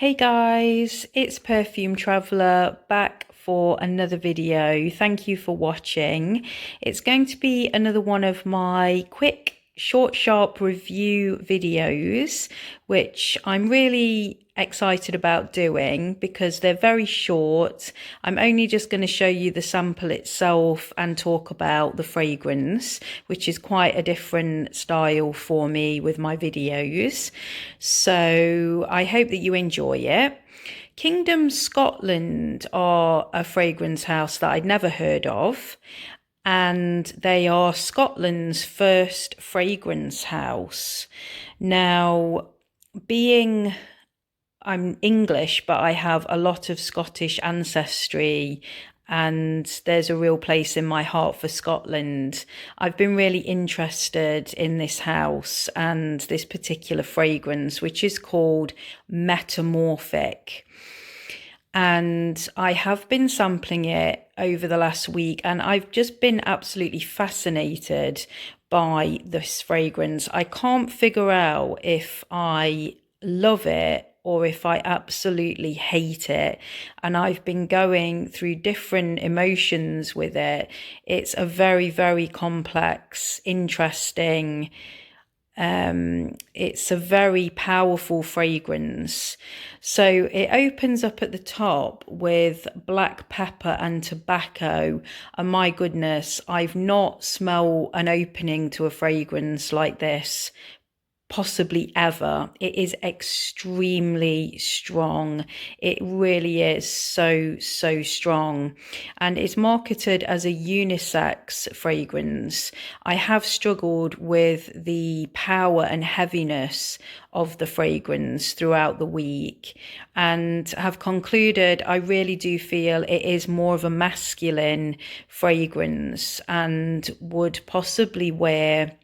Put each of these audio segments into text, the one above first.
Hey guys, it's Perfume Traveller back for another video. Thank you for watching. It's going to be another one of my quick, short, sharp review videos, which I'm really excited about doing because they're very short. I'm only just going to show you the sample itself and talk about the fragrance, which is quite a different style for me with my videos. So I hope that you enjoy it. Kingdom Scotland are a fragrance house that I'd never heard of, and they are Scotland's first fragrance house. Now, being I'm English, but I have a lot of Scottish ancestry, and there's a real place in my heart for Scotland. I've been really interested in this house and this particular fragrance, which is called Metamorphic. And I have been sampling it over the last week, and I've just been absolutely fascinated by this fragrance. I can't figure out if I love it or if I absolutely hate it. And I've been going through different emotions with it. It's a very, very complex, interesting, it's a very powerful fragrance. So it opens up at the top with black pepper and tobacco. And my goodness, I've not smelled an opening to a fragrance like this possibly ever. It is extremely strong. It really is so strong, and it's marketed as a unisex fragrance. I have struggled with the power and heaviness of the fragrance throughout the week and have concluded I really do feel it is more of a masculine fragrance and would possibly wear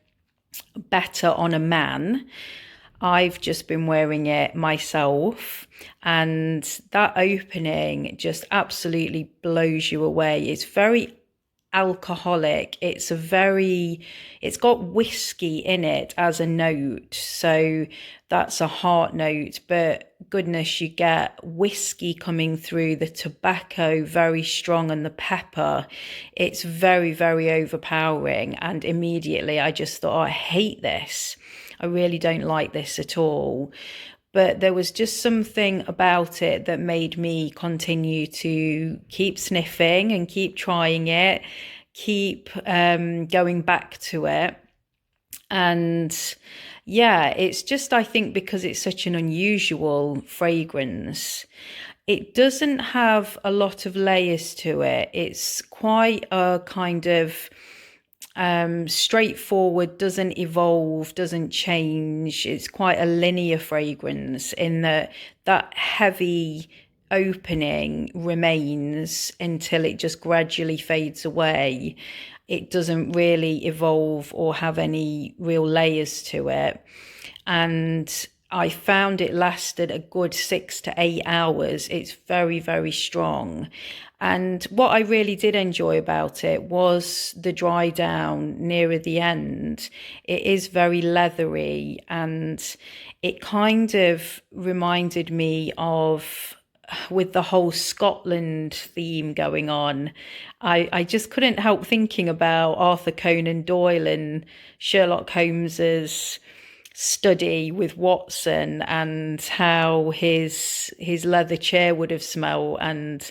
better on a man. I've just been wearing it myself, and that opening just absolutely blows you away. It's very alcoholic. It's got whiskey in it as a note, so that's a heart note, but goodness, you get whiskey coming through, the tobacco very strong, and the pepper. It's very overpowering, and immediately I just thought, oh, I hate this. I really don't like this at all. But there was just something about it that made me continue to keep sniffing and keep trying it, keep going back to it. And yeah, it's just, I think, because it's such an unusual fragrance, it doesn't have a lot of layers to it. It's quite a kind of straightforward, doesn't evolve, doesn't change. It's quite a linear fragrance in that heavy opening remains until it just gradually fades away. It doesn't really evolve or have any real layers to it. And I found it lasted a good 6 to 8 hours. It's very strong. And what I really did enjoy about it was the dry down nearer the end. It is very leathery, and it kind of reminded me of, with the whole Scotland theme going on, I just couldn't help thinking about Arthur Conan Doyle and Sherlock Holmes's study with Watson, and how his leather chair would have smelled, and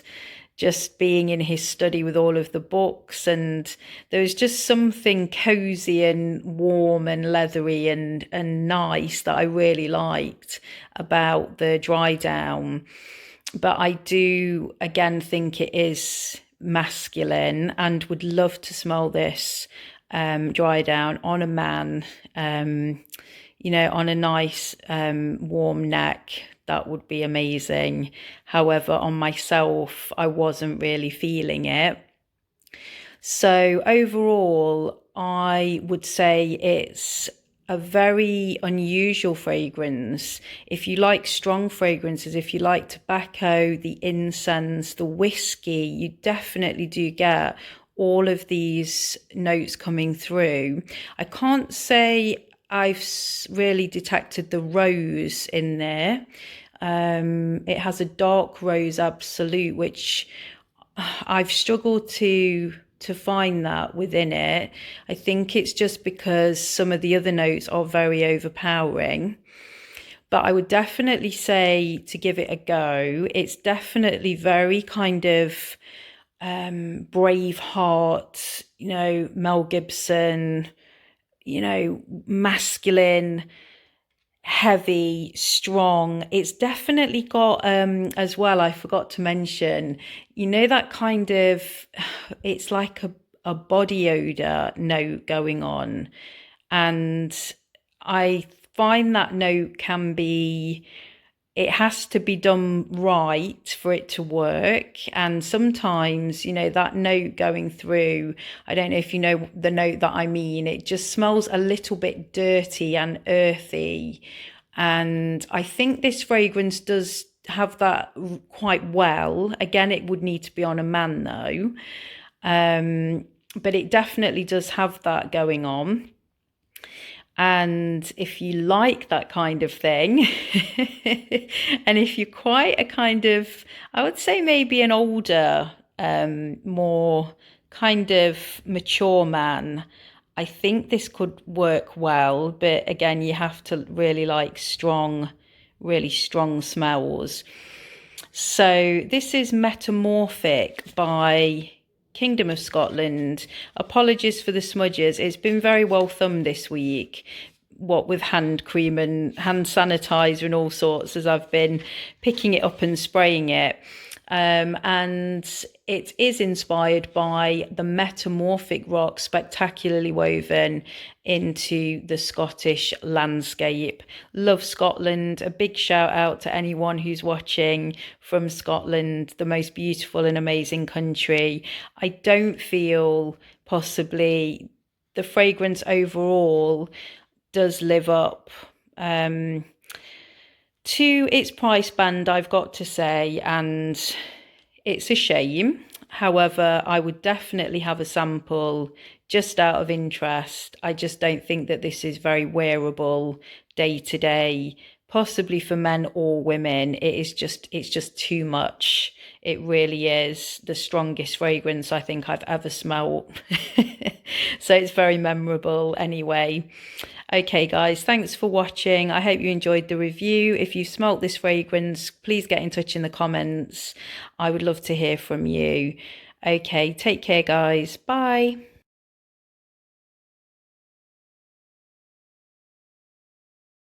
just being in his study with all of the books. And there was just something cozy and warm and leathery and nice that I really liked about the dry down. But I do again think it is masculine, and would love to smell this dry down on a man, on a nice warm neck. That would be amazing. However, on myself, I wasn't really feeling it. So overall, I would say it's a very unusual fragrance. If you like strong fragrances, if you like tobacco, the incense, the whiskey, you definitely do get all of these notes coming through. I can't say I've really detected the rose in there. It has a dark rose absolute, which I've struggled to find that within it. I think it's just because some of the other notes are very overpowering. But I would definitely say to give it a go. It's definitely very kind of Braveheart, Mel Gibson, masculine, heavy, strong. It's definitely got as well, I forgot to mention, that kind of, it's like a body odor note going on. And I find that note it has to be done right for it to work. And sometimes, that note going through, I don't know if you know the note that I mean, it just smells a little bit dirty and earthy. And I think this fragrance does have that quite well. Again, it would need to be on a man though. But it definitely does have that going on. And if you like that kind of thing, and if you're quite a kind of, I would say maybe an older, more kind of mature man, I think this could work well. But again, you have to really like really strong smells. So this is Metamorphic by Kingdom of Scotland. Apologies for the smudges. It's been very well thumbed this week, what with hand cream and hand sanitizer and all sorts, as I've been picking it up and spraying it. And it is inspired by the metamorphic rock spectacularly woven into the Scottish landscape. Love Scotland. A big shout out to anyone who's watching from Scotland, the most beautiful and amazing country. I don't feel possibly the fragrance overall does live up to its price band, I've got to say, and it's a shame. However, I would definitely have a sample just out of interest. I just don't think that this is very wearable day to day, possibly for men or women. It's just too much. It really is the strongest fragrance I think I've ever smelled. So it's very memorable anyway. Okay, guys, thanks for watching. I hope you enjoyed the review. If you smelt this fragrance, please get in touch in the comments. I would love to hear from you. Okay, take care, guys. Bye.